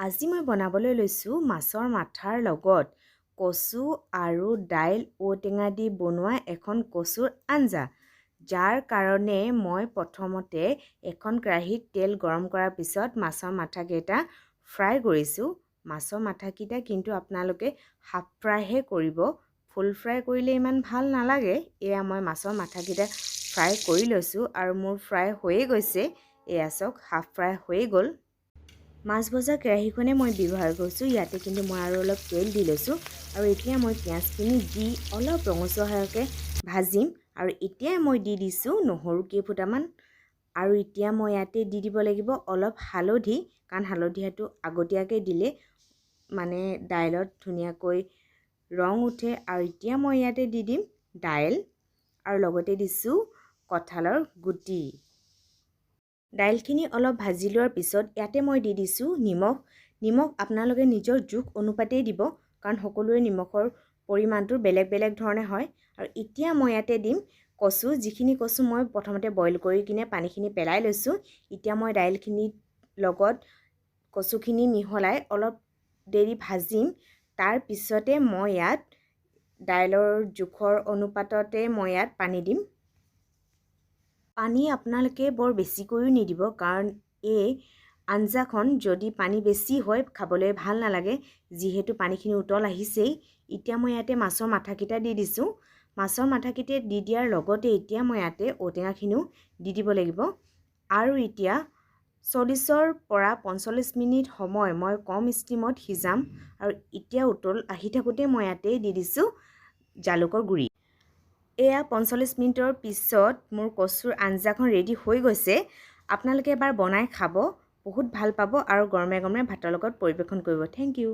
আজি মই বনাবলৈ লৈছোঁ মাছৰ মাথাৰ লগত কচু আৰু দাইল ঔটেঙা দি বনোৱা এখন কচুৰ আঞ্জা। যাৰ কাৰণে মই প্ৰথমতে এখন কেৰাহীত তেল গৰম কৰাৰ পিছত মাছৰ মাথাকেইটা ফ্ৰাই কৰিছোঁ। মাছৰ মাথাকেইটা কিন্তু আপোনালোকে হাফ ফ্ৰাইহে কৰিব, ফুল ফ্ৰাই কৰিলে ইমান ভাল নালাগে। এয়া মই মাছৰ মাথাকেইটা ফ্ৰাই কৰি লৈছোঁ আৰু মোৰ ফ্ৰাই হৈয়ে গৈছে। এয়া চাওক, হাফ ফ্ৰাই হৈয়ে গ'ল। মাছ ভজা কেৰাহীখনে মই ব্যৱহাৰ কৰিছোঁ। ইয়াতে কিন্তু মই আৰু অলপ তেল দি লৈছোঁ আৰু এতিয়া মই পিঁয়াজখিনি দি অলপ ৰঙচুৱা হোৱাকৈ ভাজিম। আৰু এতিয়া মই দি দিছোঁ নহৰু কেইফুটামান আৰু এতিয়া মই ইয়াতে দি দিব লাগিব অলপ হালধি, কাৰণ হালধিটো আগতীয়াকৈ দিলে মানে দাইলত ধুনীয়াকৈ ৰং উঠে। আৰু এতিয়া মই ইয়াতে দি দিম দাইল আৰু লগতে দিছোঁ কঁঠালৰ গুটি। দাইলখিনি অলপ ভাজি লোৱাৰ পিছত ইয়াতে মই দি দিছোঁ নিমখ। নিমখ আপোনালোকে নিজৰ জোখ অনুপাতেই দিব, কাৰণ সকলোৰে নিমখৰ পৰিমাণটো বেলেগ বেলেগ ধৰণে হয়। আৰু এতিয়া মই ইয়াতে দিম কচু, যিখিনি কচু মই প্ৰথমতে বইল কৰি কিনে পানীখিনি পেলাই লৈছোঁ। এতিয়া মই দাইলখিনিৰ লগত কচুখিনি মিহলাই অলপ দেৰি ভাজিম। তাৰ পিছতে মই ইয়াত দাইলৰ জোখৰ অনুপাততে মই ইয়াত পানী দিম। পানী আপোনালোকে বৰ বেছিকৈও নিদিব, কাৰণ এই আঞ্জাখন যদি পানী বেছি হয় খাবলৈ ভাল নালাগে, যিহেতু পানীখিনি উতল আহিছেই। এতিয়া মই ইয়াতে মাছৰ মাথাকেইটা দি দিছোঁ। মাছৰ মাথাকেইটা দি দিয়াৰ লগতে এতিয়া মই ইয়াতে ঔটেঙাখিনিও দি দিব লাগিব। আৰু এতিয়া 40ৰ পৰা 45 মিনিট সময় মই কম ষ্টিমত সিজাম। আৰু এতিয়া উতল আহি থাকোঁতে মই ইয়াতে দি দিছোঁ জালুকৰ গুড়ি। এয়া 45 মিনিটৰ পিছত মোৰ কচুৰ আঞ্জাখন ৰেডি হৈ গৈছে। আপোনালোকে এবাৰ বনাই খাব, বহুত ভাল পাব আৰু গৰমে গৰমে ভাতৰ লগত পৰিৱেশন কৰিব। Thank U.